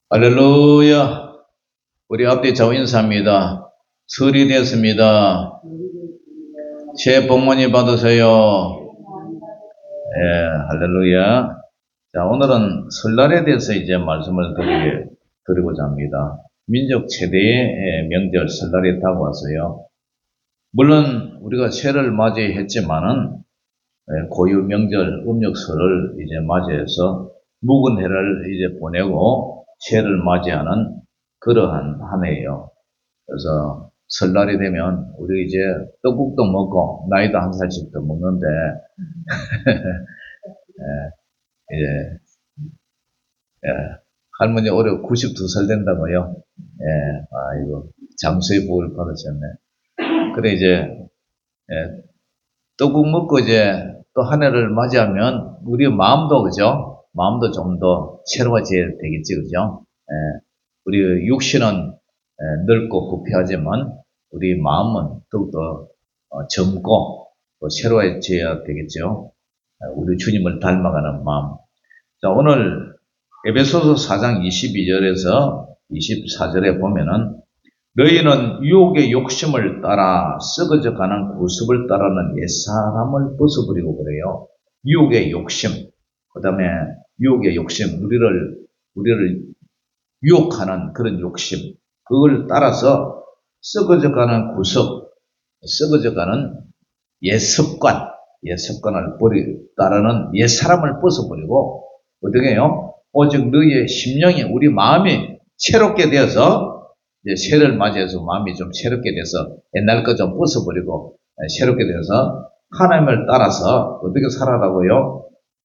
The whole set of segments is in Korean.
할렐루야. 우리 앞뒤 좌우 인사합니다. 설이 됐습니다. 새해 복 많이 받으세요. 할렐루야. 자, 오늘은 설날에 대해서 이제 말씀을 드리고자 합니다. 민족 최대의 명절 설날이 다가왔어요. 물론 우리가 새해를 맞이했지만은 고유 명절 음력설을 이제 맞이해서 묵은 해를 이제 보내고 새해를 맞이하는 그러한 한 해예요. 그래서 설날이 되면 우리 이제 떡국도 먹고 나이도 한 살씩 더 먹는데 이제 할머니 올해 92살 된다고요. 아이고 장수의 복을 받으셨네. 그래 이제 떡국 먹고 이제 또 한 해를 맞이하면 우리 마음도 그죠? 마음도 좀 더 새로워져야 되겠지 그죠? 우리 육신은 늙고 부패하지만 우리 마음은 더욱더 젊고 또 새로워져야 되겠죠. 우리 주님을 닮아가는 마음. 자, 오늘 에베소서 4장 22절에서 24절에 보면은 너희는 유혹의 욕심을 따라 썩어져 가는 구습을 따르는 옛사람을 벗어버리고 그래요. 유혹의 욕심, 그 다음에 유혹의 욕심, 우리를 유혹하는 그런 욕심, 그걸 따라서 썩어져 가는 구습, 썩어져 가는 옛습관을 따르는 옛사람을 벗어버리고, 어떻게 해요? 오직 너희의 심령이, 우리 마음이 새롭게 되어서 이제 새해를 맞이해서 마음이 좀 새롭게 돼서 옛날 거 좀 벗어버리고 새롭게 돼서 하나님을 따라서 어떻게 살아라고요?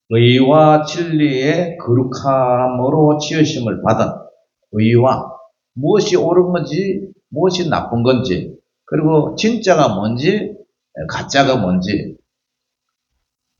의와 진리의 거룩함으로 지으심을 받은 의와 무엇이 옳은 건지 무엇이 나쁜 건지 그리고 진짜가 뭔지 가짜가 뭔지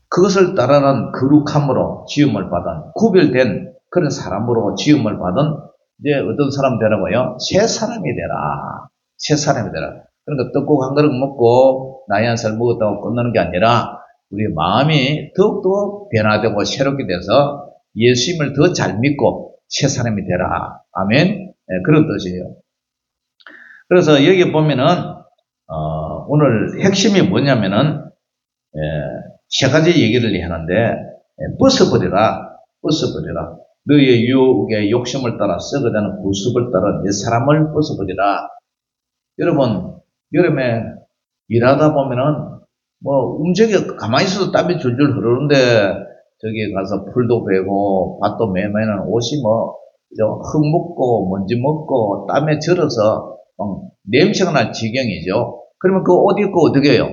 그것을 따르는 거룩함으로 지음을 받은 구별된 그런 사람으로 지음을 받은 이제 어떤 사람 되라고요? 새 사람이 되라. 새 사람이 되라. 그러니까 떡국 한 그릇 먹고 나이 한 살 먹었다고 끝나는 게 아니라 우리 마음이 더욱더 변화되고 새롭게 돼서 예수님을 더 잘 믿고 새 사람이 되라. 아멘. 그런 뜻이에요. 그래서 여기 보면은 오늘 핵심이 뭐냐면은 세 가지 얘기를 하는데 벗어버리라. 너희의 유혹의 욕심을 따라 썩어가는 구습을 따라 내 사람을 벗어버리라. 여러분 여름에 일하다 보면은 움직여 가만히 있어도 땀이 줄줄 흐르는데 저기 가서 풀도 베고 밭도 매매는 옷이 흙 묻고 먼지 먹고 땀에 절어서 냄새가 날 지경이죠. 그러면 그 옷 입고 어떻게 해요?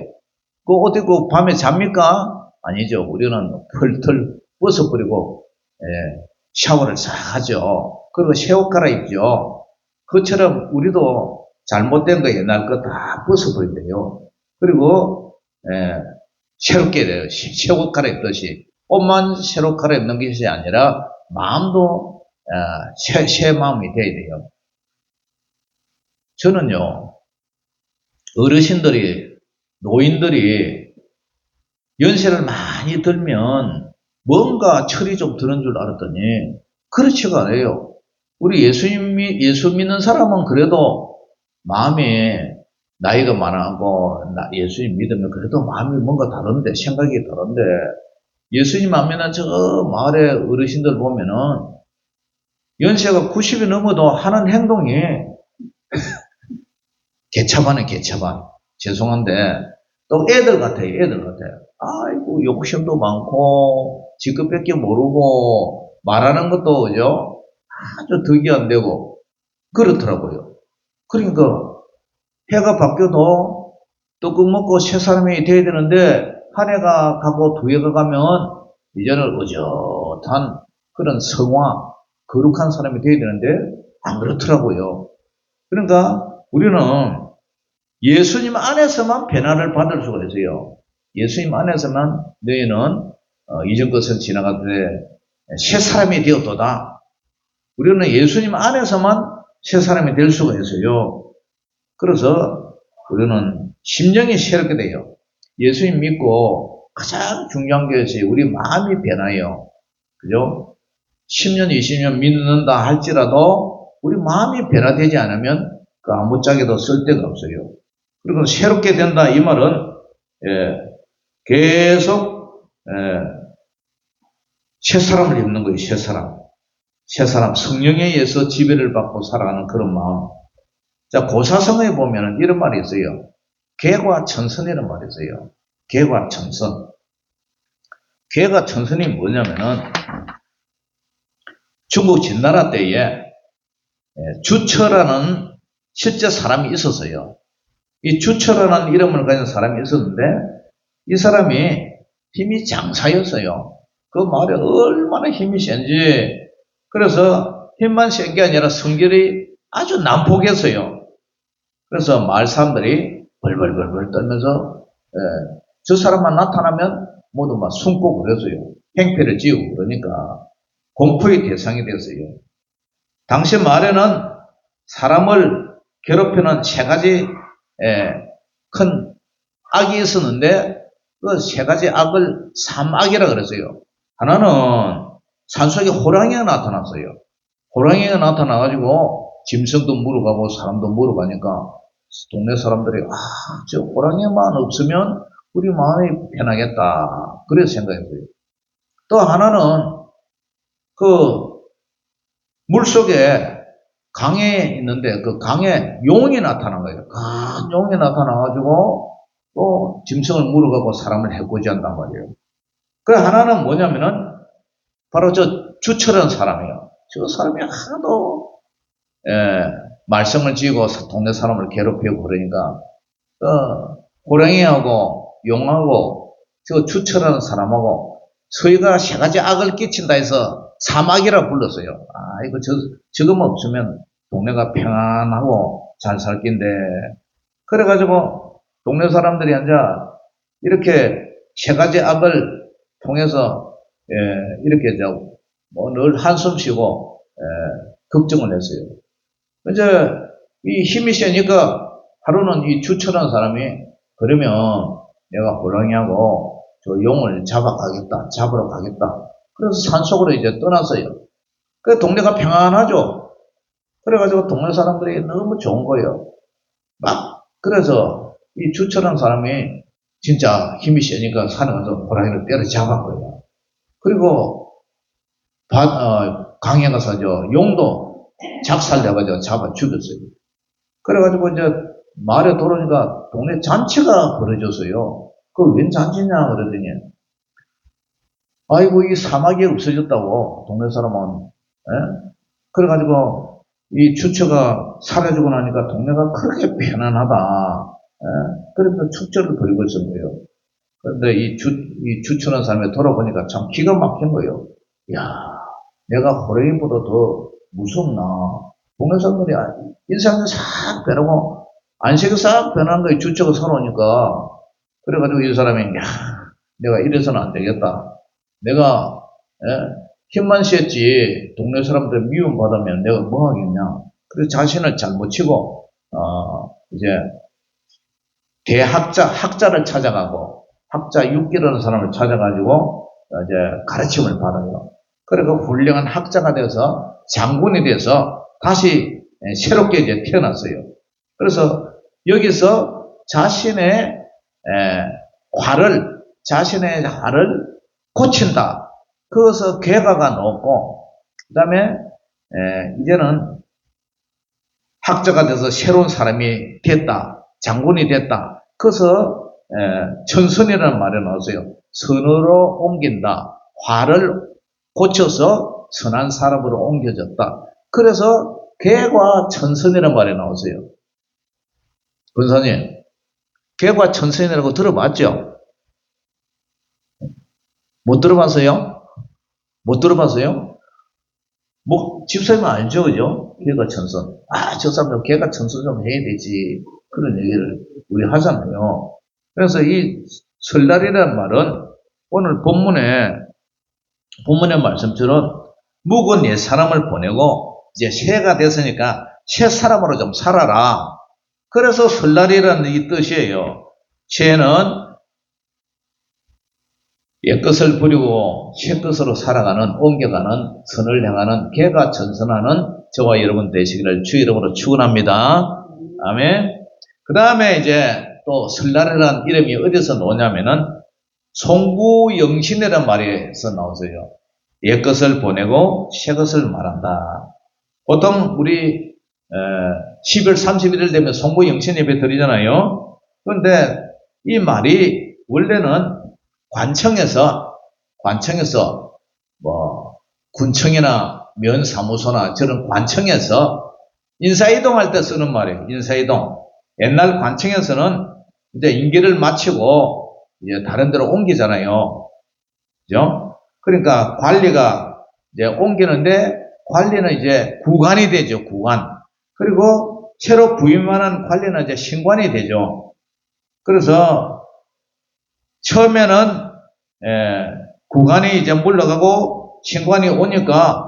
그 옷 입고 밤에 잡니까? 아니죠. 우리는 털털 벗어버리고 샤워를 싹 하죠. 그리고 새 옷 갈아입죠. 그처럼 우리도 잘못된 거 옛날 거 다 벗어버린대요. 그리고 새롭게 돼요. 새 옷 갈아입듯이 옷만 새로 갈아입는 것이 아니라 마음도 새 마음이 돼야 돼요. 저는요 어르신들이 노인들이 연세를 많이 들면 뭔가 철이 좀 드는 줄 알았더니 그렇지가 않아요. 우리 예수 믿는 사람은 그래도 마음이 나이가 많아고 예수님 믿으면 그래도 마음이 뭔가 다른데 생각이 다른데 예수님 안 믿는 저 마을의 어르신들 보면은 연세가 90이 넘어도 하는 행동이 개차반은 개차반. 죄송한데 또 애들 같아요. 아이고 욕심도 많고 지급밖에 모르고 말하는 것도 그죠? 아주 덕이 안 되고 그렇더라고요. 그러니까 해가 바뀌어도 떡국 먹고 새 사람이 돼야 되는데 한 해가 가고 두 해가 가면 이제는 의젓한 그런 성화 거룩한 사람이 돼야 되는데 안 그렇더라고요. 그러니까 우리는 예수님 안에서만 변화를 받을 수가 있어요. 예수님 안에서만 너희는 이전 것을 지나가되 새 사람이 되었도다. 우리는 예수님 안에서만 새 사람이 될 수가 있어요. 그래서 우리는 심령이 새롭게 돼요. 예수님 믿고 가장 중요한 것이 우리 마음이 변해요. 그죠? 10년, 20년 믿는다 할지라도 우리 마음이 변화되지 않으면 그 아무짝에도 쓸데가 없어요. 그리고 새롭게 된다 이 말은 계속 새 사람을 입는 거예요. 새 사람. 새 사람. 성령에 의해서 지배를 받고 살아가는 그런 마음. 자, 고사성어에 보면은 이런 말이 있어요. 개과천선이라는 말이 있어요. 개과천선. 개과천선이 뭐냐면은 중국 진나라 때에 주처라는 실제 사람이 있었어요. 이 주처라는 이름을 가진 사람이 있었는데 이 사람이 힘이 장사였어요. 그 말에 얼마나 힘이 센지. 그래서 힘만 센 게 아니라 성질이 아주 난폭했어요. 그래서 마을 사람들이 벌벌벌벌 떨면서 저 사람만 나타나면 모두 막 숨고 그랬어요. 행패를 지우고 그러니까 공포의 대상이 됐어요. 당시 말에는 사람을 괴롭히는 세 가지 큰 악이 있었는데 그 세 가지 악을 삼악이라 그랬어요. 하나는 산속에 호랑이가 나타났어요. 호랑이가 나타나가지고 짐승도 물어가고 사람도 물어가니까 동네 사람들이 저 호랑이만 없으면 우리 마음이 편하겠다. 그래서 생각했어요. 또 하나는 그 물속에 강에 있는데 그 강에 용이 나타난 거예요. 큰 용이 나타나가지고 또 짐승을 물어가고 사람을 해코지한단 말이에요. 그 하나는 뭐냐면은 바로 저 주처라는 사람이에요. 저 사람이 하나도 말썽을 지고 동네 사람을 괴롭히고 그러니까 호랑이하고 용하고 저 주처라는 사람하고 저희가 세 가지 악을 끼친다 해서 사막이라 불렀어요. 이거 저거만 없으면 동네가 평안하고 잘 살 텐데. 그래가지고 동네 사람들이 앉아 이렇게 세 가지 악을 통해서 이렇게 늘 한숨 쉬고 걱정을 했어요. 이제 이 힘이 세니까 하루는 이 주처라는 사람이 그러면 내가 호랑이하고 저 용을 잡으러 가겠다. 그래서 산속으로 이제 떠났어요. 그 동네가 평안하죠. 그래가지고 동네 사람들이 너무 좋은 거예요. 그래서 이 주처라는 사람이 진짜 힘이 세니까 산에 가서 호랑이를 때려잡았거든요. 그리고 강에 가서 용도 작살내가지고 잡아 죽였어요. 그래가지고 이제 마을에 돌아오니까 동네 잔치가 벌어졌어요. 그 웬 잔치냐 그러더니 아이고 이 사막이 없어졌다고 동네 사람은. 그래가지고 이 주처가 사라지고 나니까 동네가 그렇게 편안하다. 그래서 축제를 벌이고 있었던 거예요. 그런데 이 주처라는 사람이 돌아보니까 참 기가 막힌 거예요. 야, 내가 호랑이보다 더 무섭나. 동네 사람들이 인상이 싹 변하고 안색이 싹 변한 거예요. 주처가 살아오니까. 그래가지고 이 사람이 내가 이래서는 안 되겠다. 내가 힘만 셌지 동네 사람들 미움받으면 내가 뭐 하겠냐. 그래서 자신을 잘못 치고 이제 학자를 찾아가고 학자 육기라는 사람을 찾아가지고 이제 가르침을 받아요. 그리고 훌륭한 학자가 돼서 장군이 돼서 다시 새롭게 이제 태어났어요. 그래서 여기서 자신의 자신의 화를 고친다. 그것을 괴가가 넣었고, 그 다음에 이제는 학자가 돼서 새로운 사람이 됐다. 장군이 됐다. 그래서 천선이라는 말이 나왔어요. 선으로 옮긴다. 화를 고쳐서 선한 사람으로 옮겨졌다. 그래서 괴과 천선이라는 말이 나왔어요. 권사님, 괴과 천선이라고 들어봤죠? 못 들어봤어요? 못 들어봤어요? 뭐 집사님은 알죠, 그죠? 괴가 천선. 저 사람들 괴가 천선 좀 해야 되지. 그런 얘기를 우리 하잖아요. 그래서 이 설날이라는 말은 오늘 본문의 말씀처럼 묵은 옛 사람을 보내고 이제 새가 됐으니까 새 사람으로 좀 살아라. 그래서 설날이라는 이 뜻이에요. 새는 옛것을 버리고 새것으로 살아가는, 옮겨가는, 선을 향하는 개가 전선하는 저와 여러분 되시기를 주 이름으로 축원합니다. 아멘. 그 다음에 이제 또 설날이라는 이름이 어디서 나오냐면은 송구영신이라는 말에서 나오세요. 옛것을 보내고 새것을 말한다. 보통 우리 12월 31일 되면 송구영신 예배 드리잖아요. 그런데 이 말이 원래는 관청에서 뭐 군청이나 면사무소나 저런 관청에서 인사이동할 때 쓰는 말이에요. 인사이동. 옛날 관청에서는 이제 임기를 마치고 이제 다른 데로 옮기잖아요. 그죠? 그러니까 관리가 이제 옮기는데 관리는 이제 구관이 되죠. 구관. 그리고 새로 부임하는 관리는 이제 신관이 되죠. 그래서 처음에는 구관이 이제 물러가고 신관이 오니까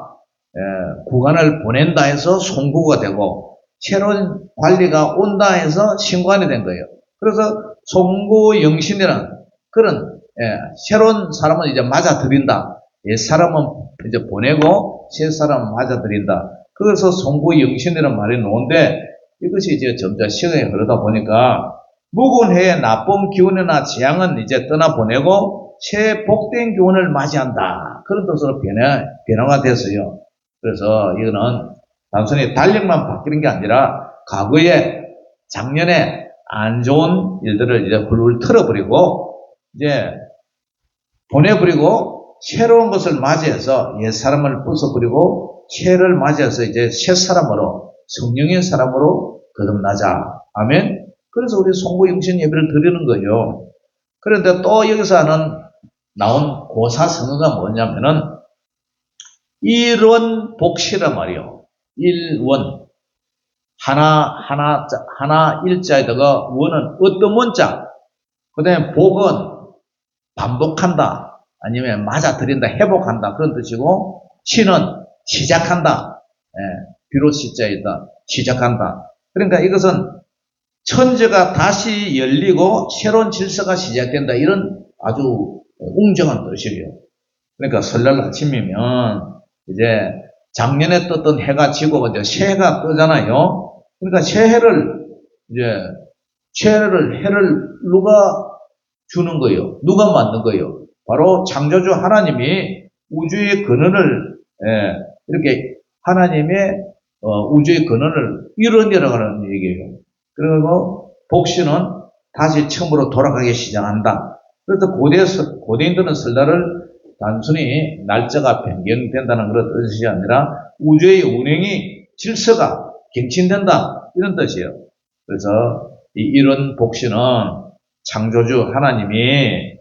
구관을 보낸다 해서 송구가 되고 새로운 관리가 온다 해서 신관이 된 거예요. 그래서 송구영신이라는 그런 새로운 사람은 이제 맞아들인다. 옛 사람은 이제 보내고 새 사람은 맞아들인다. 그래서 송구영신이라는 말이 나오는데 이것이 이제 점차 시간이 흐르다 보니까 묵은 해의 나쁜 기운이나 재앙은 이제 떠나보내고 새 복된 기운을 맞이한다. 그런 뜻으로 변화가 됐어요. 그래서 이거는 단순히 달력만 바뀌는 게 아니라 과거에 작년에 안 좋은 일들을 이제 훌훌 털어버리고 이제 보내버리고 새로운 것을 맞이해서 옛 사람을 부숴버리고 새를 맞이해서 이제 새 사람으로 성령의 사람으로 거듭나자. 아멘. 그래서 우리 송구영신 예배를 드리는 거예요. 그런데 또 여기서는 나온 고사성어가 뭐냐면은 일원복시란 말이요. 일원. 하나 일자에다가 원은 어떤 원자. 그 다음에 복은 반복한다. 아니면 맞아들인다. 회복한다. 그런 뜻이고, 시는 시작한다. 비로 시자에다 시작한다. 그러니까 이것은 천지가 다시 열리고 새로운 질서가 시작된다. 이런 아주 웅장한 뜻이에요. 그러니까 설날 아침이면 이제 작년에 떴던 해가 지고 이제 새해가 뜨잖아요. 그러니까 새해를 해를 누가 주는 거예요? 누가 만든 거예요? 바로 창조주 하나님이 우주의 근원을 이렇게 하나님의 우주의 근원을 이뤄내려가는 얘기예요. 그리고 복시는 다시 처음으로 돌아가기 시작한다. 그래서 고대인들은 설날을 단순히 날짜가 변경된다는 그런 뜻이 아니라 우주의 운행이 질서가 갱신된다 이런 뜻이에요. 그래서 이런 복시는 창조주 하나님이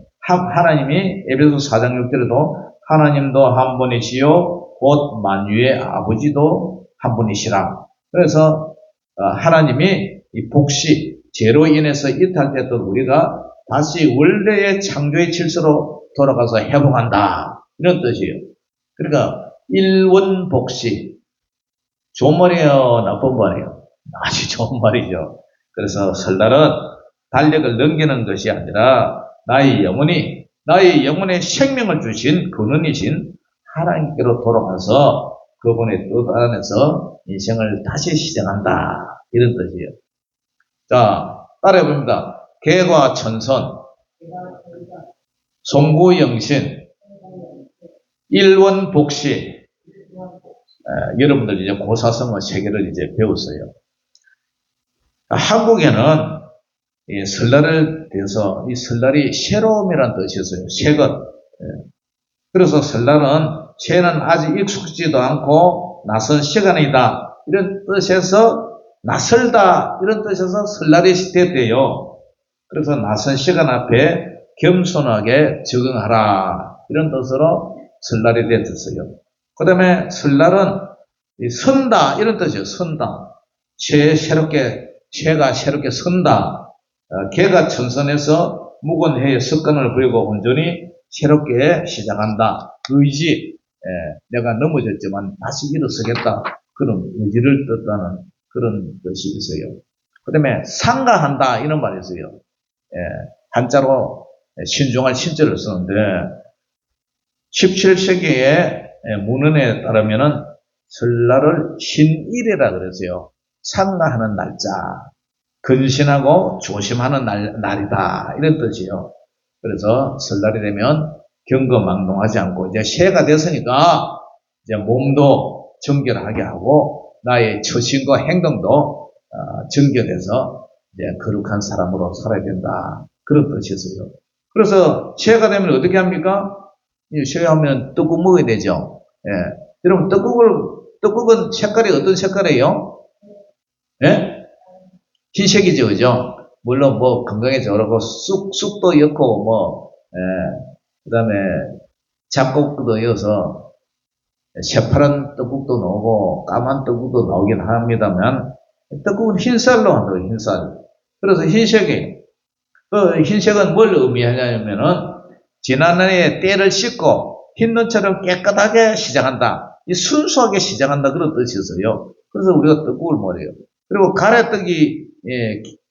에베소 4장 6절에도 하나님도 한 분이시요 곧 만유의 아버지도 한 분이시라. 그래서 하나님이 이 복시 죄로 인해서 이탈됐던 우리가 다시 원래의 창조의 질서로 돌아가서 회복한다. 이런 뜻이에요. 그러니까 일원복시. 좋은 말이에요? 나쁜 말이에요? 아주 좋은 말이죠. 그래서 설날은 달력을 넘기는 것이 아니라 나의 영혼의 생명을 주신 근원이신 하나님께로 돌아가서 그분의 뜻 안에서 인생을 다시 시작한다. 이런 뜻이에요. 자, 따라해봅니다. 개과 천선, 송구영신, 일원복시. 여러분들 이제 고사성어 세 개를 이제 배웠어요. 한국에는 이 설날을 대해서 이 설날이 새로움이라는 뜻이었어요. 새것. 그래서 설날은 새는 아직 익숙지도 않고 낯선 시간이다. 이런 뜻에서 낯설다. 이런 뜻에서 설날이 됐대요. 그래서 낯선 시간 앞에 겸손하게 적응하라. 이런 뜻으로 설날이 됐었어요. 그 다음에 설날은 선다. 이런 뜻이에요. 선다. 새가 새롭게 선다. 개가 천선해서 묵은 해의 습관을 버리고 온전히 새롭게 시작한다. 의지, 내가 넘어졌지만 다시 일어서겠다. 그런 의지를 뜻하는 그런 뜻이 있어요. 그 다음에 상가한다 이런 말이 있어요. 한자로 신중할 신자를 쓰는데 17세기의 문헌에 따르면은 설날을 신일이라 그랬어요. 상가하는 날짜, 근신하고 조심하는 날이다 이런 뜻이에요. 그래서 설날이 되면 경거망동하지 않고 이제 새해가 됐으니까 이제 몸도 정결하게 하고 나의 처신과 행동도 정결해서 이제 거룩한 사람으로 살아야 된다 그런 뜻이 있어요. 그래서 새해가 되면 어떻게 합니까? 새해하면 떡국 먹어야 되죠. 예. 여러분 떡국은 색깔이 어떤 색깔이에요? 예? 흰색이죠, 그죠? 물론 뭐 건강에 좋으라고 쑥도 넣고 뭐 그 다음에 잡곡도 넣어서 새파란 떡국도 나오고 까만 떡국도 나오긴 합니다만 떡국은 흰쌀로 한다고 흰쌀. 그래서 흰색이 그 흰색은 뭘 의미하냐면은 지난해에 때를 씻고 흰눈처럼 깨끗하게 시작한다. 이 순수하게 시작한다 그런 뜻이 있어요. 그래서 우리가 떡국을 먹어요. 그리고 가래떡이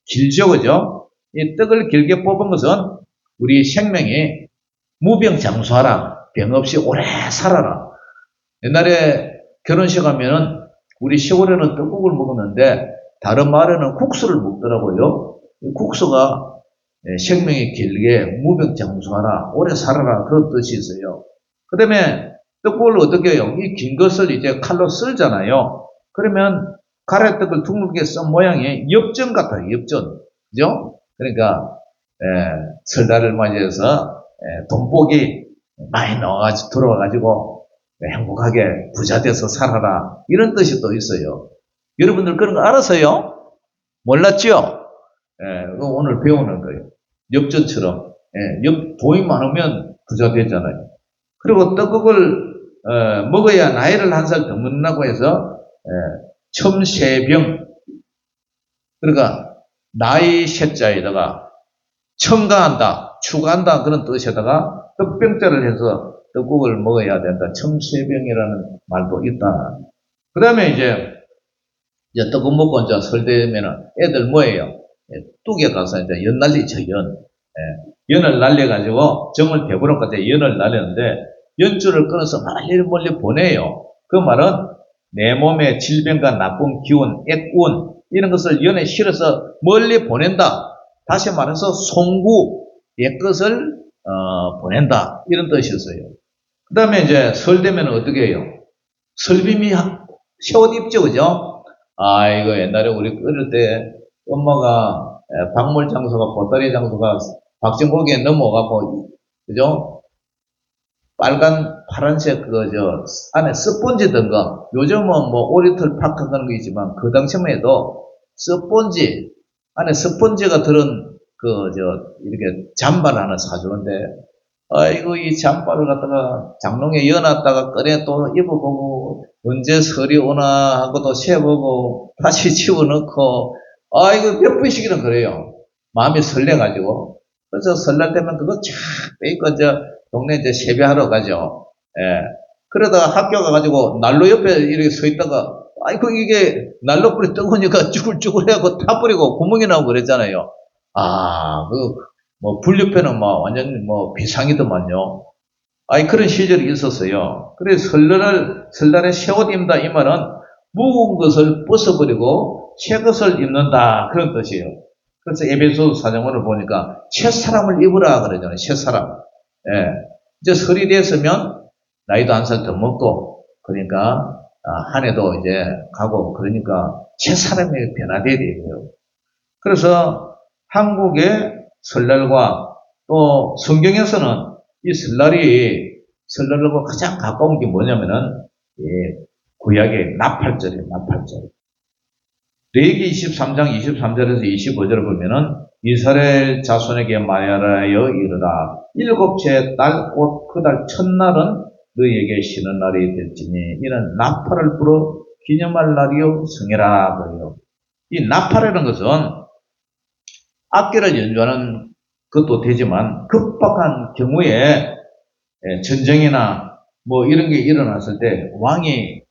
길죠, 그죠? 이 떡을 길게 뽑은 것은 우리 생명이 무병장수하라, 병 없이 오래 살아라. 옛날에 결혼식 하면은 우리 시골에는 떡국을 먹었는데 다른 마을에는 국수를 먹더라고요. 국수가 생명이 길게 무병장수하라, 오래 살아라 그런 뜻이 있어요. 그 다음에 떡국을 어떻게 해요? 이 긴 것을 이제 칼로 썰잖아요. 그러면 가래떡을 둥글게 썬 모양이 엽전 같아요. 엽전. 그죠? 그러니까 설날을 맞이해서 돈복이 많이 나와가지고 들어와가지고 행복하게 부자 돼서 살아라 이런 뜻이 또 있어요. 여러분들 그런 거 알았어요? 몰랐죠? 오늘 배우는 거예요. 엽전처럼 돈이 많으면 부자 되잖아요. 그리고 떡국을 먹어야 나이를 한 살 더 먹는다고 해서 첨세병, 그러니까 나이 셋자에다가 첨가한다, 추가한다 그런 뜻에다가 떡병자를 해서 떡국을 먹어야 된다. 첨세병이라는 말도 있다. 그 다음에 이제 떡국 먹고 이제 설 되면은 애들 뭐예요? 뚝에 가서 이제 연 날리죠, 연. 연을 날려가지고 정을 배부른까지 연을 날렸는데 연줄을 끊어서 멀리 보내요. 그 말은 내 몸의 질병과 나쁜 기운, 액운 이런 것을 연에 실어서 멀리 보낸다. 다시 말해서 송구, 옛것을 보낸다. 이런 뜻이었어요. 그 다음에 이제 설 되면 어떻게 해요? 설빔이 새 옷 입죠, 그죠? 이거 옛날에 우리 어릴 때 엄마가 박물 장소가 보따리 장소가 박정고기에 넘어가고, 그죠? 빨간, 파란색, 안에 스펀지 든 거. 요즘은 뭐 오리털 팍 하는 거 있지만, 그 당시만 해도 스펀지, 안에 스펀지가 들은 이렇게 잠바를 하나 사주는데, 아이고, 이 잠바를 갖다가 장롱에 여놨다가 꺼내 또 입어보고, 언제 설이 오나 하고 또 세보고, 다시 집어넣고, 아이고, 몇 번씩이나 그래요. 마음이 설레가지고. 그래서 설날 되면 그거 쫙 빼입고, 동네 세배하러 가죠. 그러다가 학교 가가지고 난로 옆에 이렇게 서 있다가, 아이고, 이게 난로불이 뜨거우니까 쭈글쭈글해갖고 타버리고 구멍이 나오고 그랬잖아요. 분류표는 완전 비상이더만요. 그런 시절이 있었어요. 그래서 설날에 새 옷 입는다 이 말은 묵은 것을 벗어버리고 새 것을 입는다 그런 뜻이에요. 그래서 에베소서 4장을 보니까 새 사람을 입으라 그러잖아요. 새 사람. 이제 설이 됐으면 나이도 한 살 더 먹고 그러니까 한 해도 이제 가고 그러니까 새 사람이 변화돼야 돼요. 그래서 한국의 설날과 또 성경에서는 이 설날과 가장 가까운 게 뭐냐면은 구약의 나팔절이에요. 나팔절. 레위기 23장 23절에서 25절을 보면은 이스라엘 자손에게 말하여 이르라. 일곱째 달 곧 그 달 첫날은 너희에게 쉬는 날이 될지니 이는 나팔을 불어 기념할 날이요 성해라 그래요. 이 나팔이라는 것은 악기를 연주하는 것도 되지만 급박한 경우에 전쟁이나 이런 게 일어났을 때 왕이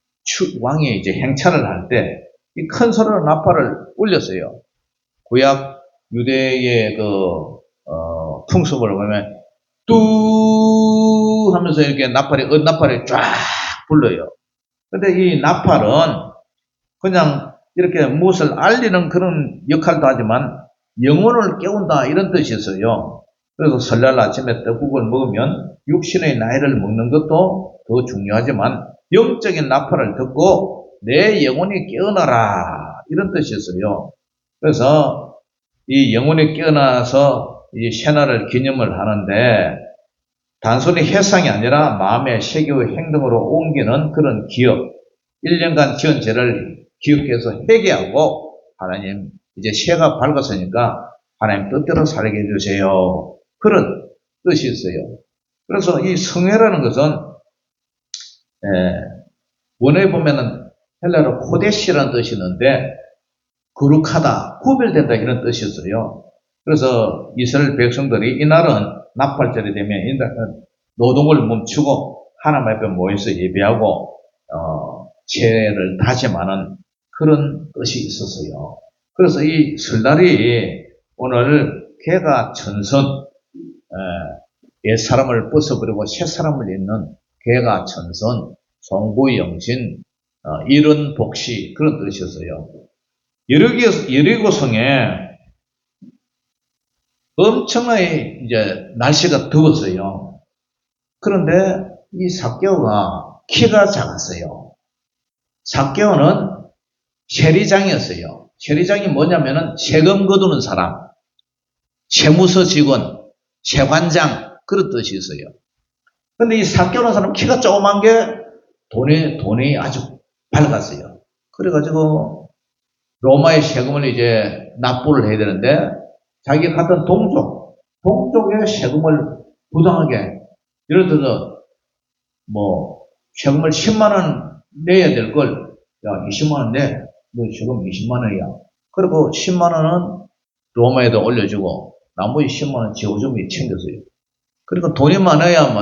이제 행차를 할 때 이 큰 소리로 나팔을 울렸어요. 구약 유대의 풍습을 보면 뚜 하면서 이렇게 나팔이 쫙 불러요. 근데 이 나팔은 그냥 이렇게 무엇을 알리는 그런 역할도 하지만 영혼을 깨운다 이런 뜻이 있어요. 그래서 설날 아침에 떡국을 먹으면 육신의 나이를 먹는 것도 더 중요하지만 영적인 나팔을 듣고 내 영혼이 깨어나라 이런 뜻이 있어요. 그래서 이 영혼이 깨어나서 이 새날을 기념을 하는데 단순히 회상이 아니라 마음의 세계의 행동으로 옮기는 그런 기억, 1년간 지은 죄를 기억해서 회개하고 하나님 이제 새해가 밝았으니까 하나님 뜻대로 살게 해주세요. 그런 뜻이 있어요. 그래서 이 성회라는 것은 원어에 보면은 헬라로 코데시라는 뜻이 있는데 거룩하다, 구별된다 이런 뜻이 있어요. 그래서 이스라엘 백성들이 이날은 나팔절이 되면 이날은 노동을 멈추고 하나님 앞에 모여서 예배하고 죄를 다짐하는 그런 뜻이 있었어요. 그래서 이 설날이 오늘 개가 천선, 옛사람을 벗어버리고 새사람을 잇는 개가 천선, 송구영신, 이런 복시 그런 뜻이었어요. 여리고성에 엄청나게 이제 날씨가 더웠어요. 그런데 이 삭개오가 키가 작았어요. 삭개오는 세리장이었어요. 세리장이 뭐냐면은 세금 거두는 사람, 세무서 직원, 세관장 그런 뜻이 있어요. 근데 이 삭개오는 사람 키가 조그만 게 돈이 아주 밝았어요. 그래가지고 로마의 세금을 이제 납부를 해야 되는데 자기가 갔던 동족의 세금을 부당하게 예를 들어서 뭐 세금을 10만원 내야 될 걸 야 20만원 내, 너 세금 20만원이야. 그리고 10만원은 로마에도 올려주고 나머지 10만원 제후점이 챙겼어요. 그러니까 돈이 많아야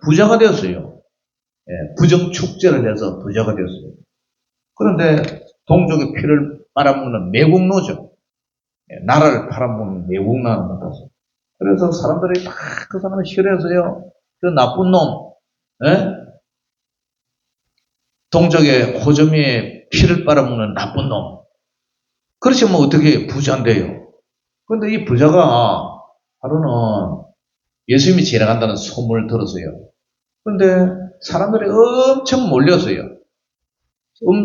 부자가 되었어요. 부정축제를 해서 부자가 되었어요. 그런데 동족의 피를 빨아먹는 매국노죠. 나라를 팔아먹는 매국노는 같아서. 그래서 사람들이 다 그 사람을 싫어해서요. 그 나쁜 놈, 동족의 호점이에 피를 빨아먹는 나쁜 놈. 그렇지 뭐 어떻게 부자인데요. 그런데 이 부자가 하루는 예수님이 지나간다는 소문을 들었어요. 그런데 사람들이 엄청 몰렸어요.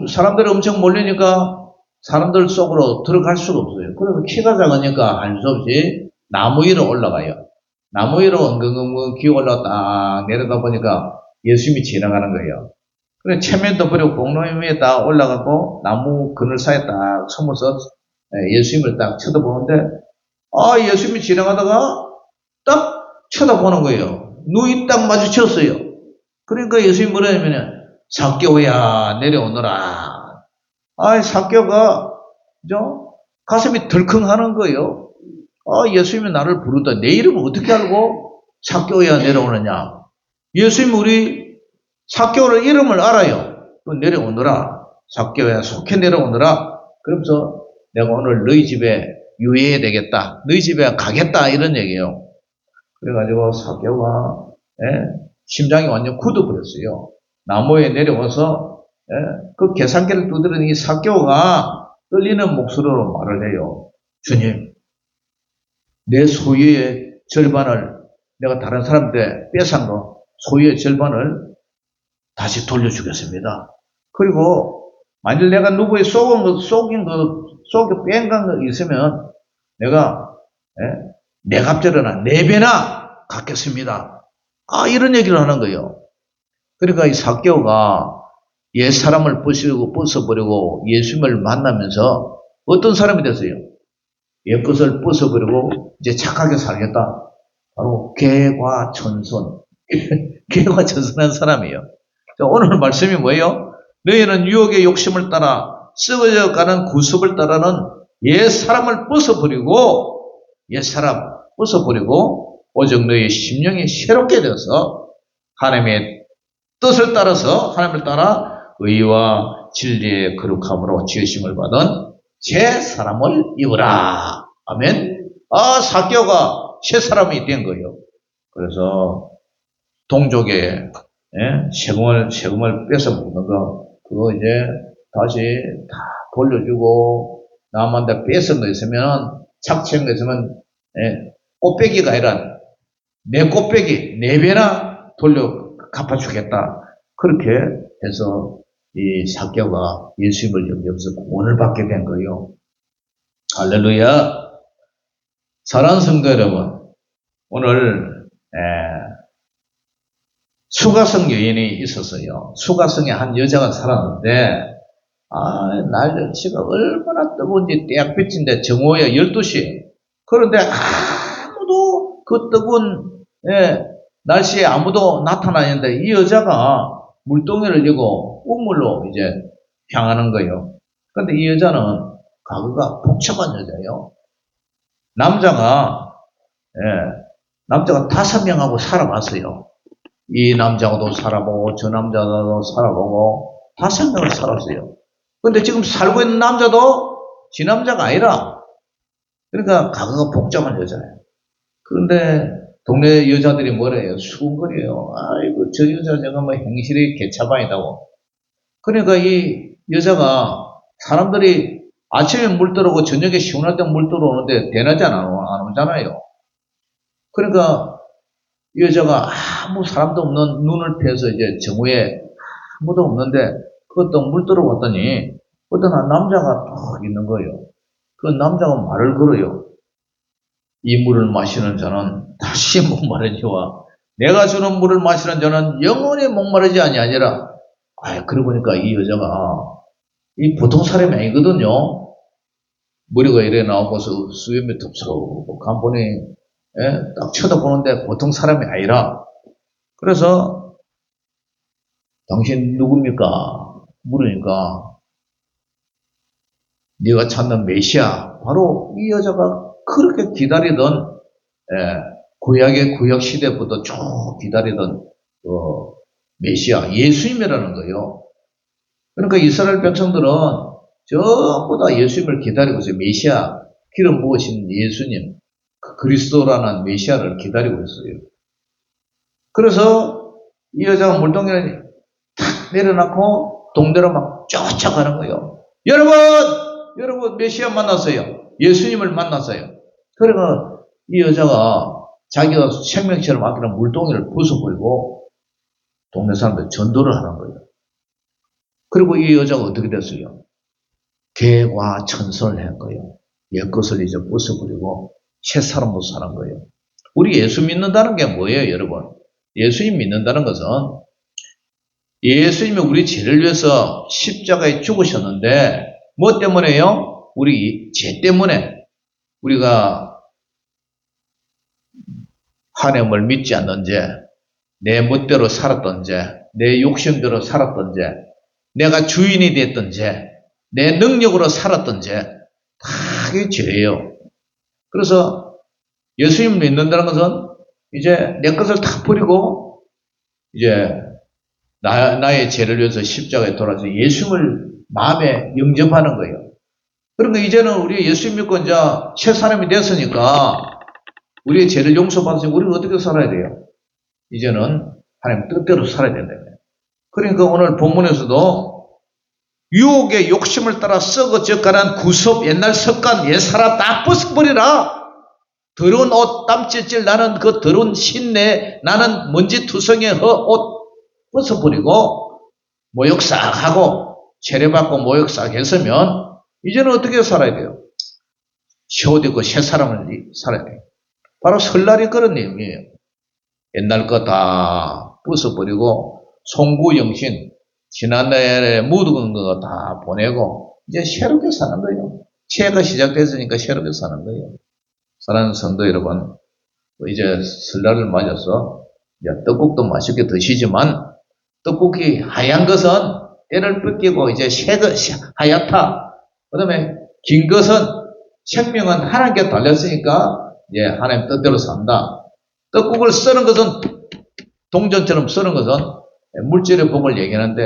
사람들이 엄청 몰리니까 사람들 속으로 들어갈 수가 없어요. 그래서 키가 작으니까 할 수 없이 나무 위로 올라가요. 나무 위로 엉금엉금 기어 올라가 딱 내려다 보니까 예수님이 지나가는 거예요. 그래 체면도 버리고 공로임 위에 딱 올라가고 나무 그늘 사이에 딱 숨어서 예수님을 딱 쳐다보는데 예수님이 지나가다가 딱 쳐다보는 거예요. 눈이 딱 마주쳤어요. 그러니까 예수님이 뭐라 하냐면 삭개오야 내려오너라. 삭개오가 가슴이 덜컹하는 거예요. 예수님이 나를 부르다. 내 이름을 어떻게 알고 삭개오야 내려오느냐. 예수님이 우리 삭개오를 이름을 알아요. 내려오너라. 삭개오야 속해 내려오너라. 그러면서 내가 오늘 너희 집에 유예해야 되겠다. 너희 집에 가겠다. 이런 얘기예요. 그래가지고 삭개오가 심장이 완전 굳어버렸어요. 나무에 내려와서 그 계산기를 두드리는 이 삭개오가 떨리는 목소리로 말을 해요. 주님, 내 소유의 절반을 내가 다른 사람한테 뺏은 거 소유의 절반을 다시 돌려주겠습니다. 그리고 만일 내가 누구의 뺀 거 있으면 내가 내 값절이나 4배나 갚겠습니다. 이런 얘기를 하는 거예요. 그러니까 이 삭개오가 옛사람을 벗어버리고 예수님을 만나면서 어떤 사람이 됐어요? 옛것을 벗어버리고 이제 착하게 살겠다. 바로 개과천선. 개과천선한 사람이에요. 오늘 말씀이 뭐예요? 너희는 유혹의 욕심을 따라 썩어져가는 구습을 따라는 옛사람을 벗어버리고 오직 너희 심령이 새롭게 되어서 하나님의 뜻을 따라서 하나님을 따라 의와 진리의 거룩함으로 지으심을 받은 새 사람을 입으라. 아멘. 삭개오가 새 사람이 된 거예요. 그래서 동족의 세금을 뺏어 먹는 거, 그거 이제 다시 다 돌려주고, 남한테 뺏은 거 있으면, 착취한 거 있으면, 꽃배기가 아니라, 내 꽃배기, 4배나 돌려 갚아주겠다. 그렇게 해서, 이 삭개오가 예수님을 영접해서 구원을 받게 된 거예요. 할렐루야. 사랑하는 성도 여러분, 오늘, 수가성 여인이 있었어요. 수가성에 한 여자가 살았는데, 날씨가 얼마나 뜨거운지 떼약빛인데 정오에 12시에. 그런데 아무도 그 뜨거운 날씨에 아무도 나타나는데 이 여자가 물동이를 들고 우물로 이제 향하는 거예요. 그런데 이 여자는 과거가 복잡한 여자예요. 남자가 5명하고 살아봤어요. 이 남자하고도 살아보고 저 남자도 살아보고 5명을 살았어요. 근데 지금 살고 있는 남자도 지 남자가 아니라, 그러니까 과거가 복잡한 여자예요. 그런데 동네 여자들이 뭐래요? 수군거려요. 아이고 저 여자 저거 뭐 행실이 개차반이다고. 그러니까 이 여자가 사람들이 아침에 물 들어오고 저녁에 시원할 때 물 들어오는데 대낮에 안 오잖아요. 그러니까 이 여자가 아무 사람도 없는 눈을 펴서 이제 정오에 아무도 없는데 그것도 물 들어왔더니 어떤 한 남자가 딱 있는 거예요. 그 남자가 말을 걸어요. 이 물을 마시는 자는 다시 목마르지와 내가 주는 물을 마시는 자는 영원히 목마르지 아니하니라. 그러고 보니까 이 여자가 이 보통 사람이 아니거든요. 머리가 이래 나오고서 수염이 덥석하고 간본이 딱 쳐다보는데 보통 사람이 아니라. 그래서 당신 누굽니까? 물으니까 네가 찾는 메시아, 바로 이 여자가 그렇게 기다리던 구약의 구약 시대부터 쭉 기다리던 메시아 예수님이라는 거예요. 그러니까 이스라엘 백성들은 전부 다 예수님을 기다리고 있어요. 메시아, 기름 부으신 예수님, 그리스도라는 메시아를 기다리고 있어요. 그래서 이 여자가 물동이를 탁 내려놓고 동대로 막 쫓아가는 거예요. 여러분 메시아 만났어요. 예수님을 만났어요. 그러니까 이 여자가 자기가 생명처럼 아끼는 물동이를 부숴버리고 동네 사람들 전도를 하는 거예요. 그리고 이 여자가 어떻게 됐어요? 개과천선을 한 거예요. 옛것을 이제 부숴버리고 새 사람으로 사는 거예요. 우리 예수 믿는다는 게 뭐예요, 여러분? 예수님 믿는다는 것은 예수님이 우리 죄를 위해서 십자가에 죽으셨는데 뭐 때문에요? 우리 죄 때문에 우리가 하나님을 믿지 않는 죄, 내 멋대로 살았던 죄, 내 욕심대로 살았던 죄, 내가 주인이 됐던 죄, 내 능력으로 살았던 죄, 다 그게 죄예요. 그래서 예수님을 믿는다는 것은 이제 내 것을 다 버리고 이제 나의 죄를 위해서 십자가에 돌아서 예수님을 마음에 영접하는 거예요. 그러니까 이제는 우리 예수 믿고 이제 새 사람이 됐으니까 우리의 죄를 용서받으시고 우리가 어떻게 살아야 돼요? 이제는 하나님 뜻대로 살아야 된다. 그러니까 오늘 본문에서도 유혹의 욕심을 따라 썩어 져가는 구섭, 옛날 습관, 옛사람 다 벗어버리라. 더러운 옷, 땀찔찔 나는 그 더러운 신내, 나는 먼지투성의 옷 벗어버리고 모욕 싹 하고 세례받고 모욕 싹 했으면 이제는 어떻게 살아야 돼요? 옷 입고 새 사람을 살아야 돼요. 바로 설날이 그런 내용이에요. 옛날 거 다 벗어버리고 송구영신, 지난날에 묻은 거 다 보내고 이제 새롭게 사는 거예요. 새해가 시작됐으니까 새롭게 사는 거예요. 사랑하는 성도 여러분, 이제 설날을 맞아서 이제 떡국도 맛있게 드시지만 떡국이 하얀 것은 때를 뺏기고 이제 하얗다. 그 다음에 긴 것은 생명은 하나님께 달렸으니까 이제 하나님 뜻대로 산다. 떡국을 쓰는 것은 동전처럼 쓰는 것은 물질의 복을 얘기하는데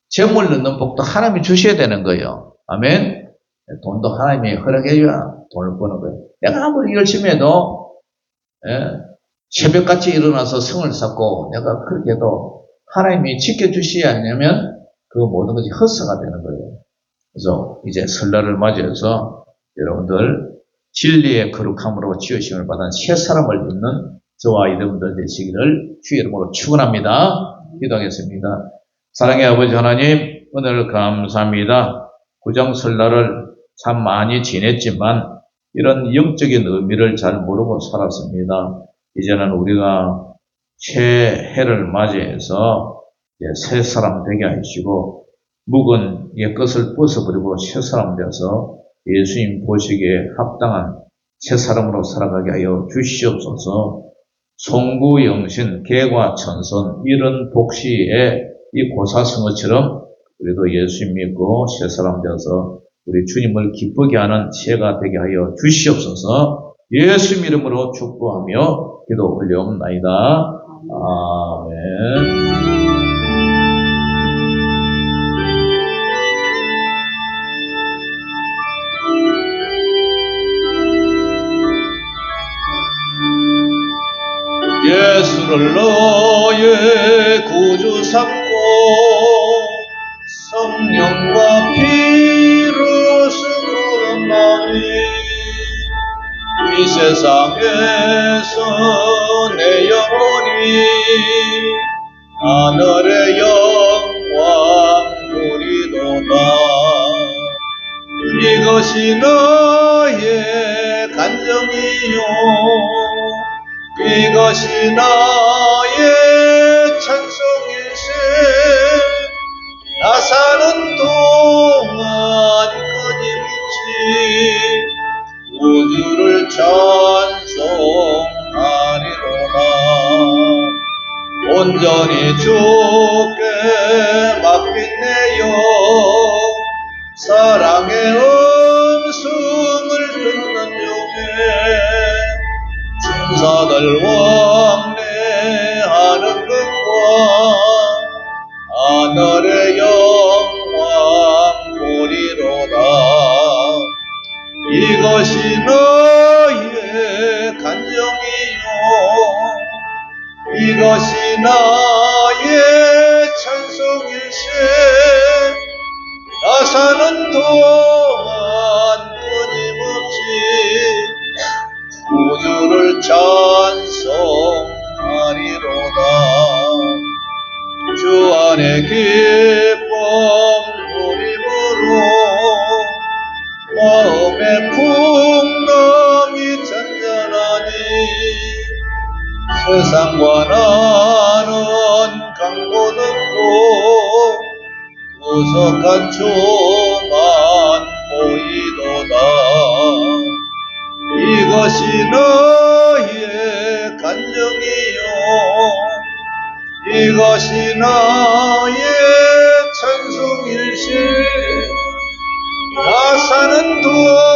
재물 넣는 복도 하나님이 주셔야 되는 거예요. 아멘. 돈도 하나님이 허락해줘야 돈을 버는 거예요. 내가 아무리 열심히 해도 새벽같이 일어나서 성을 쌓고 내가 그렇게 해도 하나님이 지켜주시지 않냐면 그 모든 것이 헛서가 되는 거예요. 그래서 이제 설날을 맞이해서 여러분들 진리의 거룩함으로 지으심을 받은 새 사람을 입는 저와 여러분들 되시기를 주의 이름으로 축원합니다. 기도하겠습니다. 사랑의 아버지 하나님, 오늘 감사합니다. 구정 설날을 참 많이 지냈지만 이런 영적인 의미를 잘 모르고 살았습니다. 이제는 우리가 새해를 맞이해서 새 사람 되게 하시고 묵은 옛것을 벗어버리고 새 사람 되어서 예수님 보시기에 합당한 새 사람으로 살아가게 하여 주시옵소서. 송구, 영신, 개과 천선 이런 독시의 이 고사성어처럼 우리도 예수님 믿고 새 사람 되어서 우리 주님을 기쁘게 하는 새해가 되게 하여 주시옵소서. 예수 이름으로 축복하며 기도 올려옵나이다. 아멘. 예수를 너의 구주 삼고 성령과 피로 수고하나니 이 세상에서 내 영혼이 하늘의 영광 누리도다. 이것이 나의 간정이요 이것이 나의 찬송일세. 나 사는 동안 끊임없이 우주를 찬송하리로다. 온전히 주께 맡긴 내 영 사랑의 음성을 듣는 중에 천사들 왕래하는 것과 하늘의 영광 보리로다. 이것이 나의 간정이요 이것이 나의 찬송일세. 나 사는 동안 끊임없이 우주를 찬송하리로다. 주 안에 기쁨 누림으로 마음의 풍랑이 잔잔하니 세상과 나는 강도 듣고 구석한 주만 보이도다. 이것이 나의 간정이요 이것이 나의 찬송일세. 나 사는 동안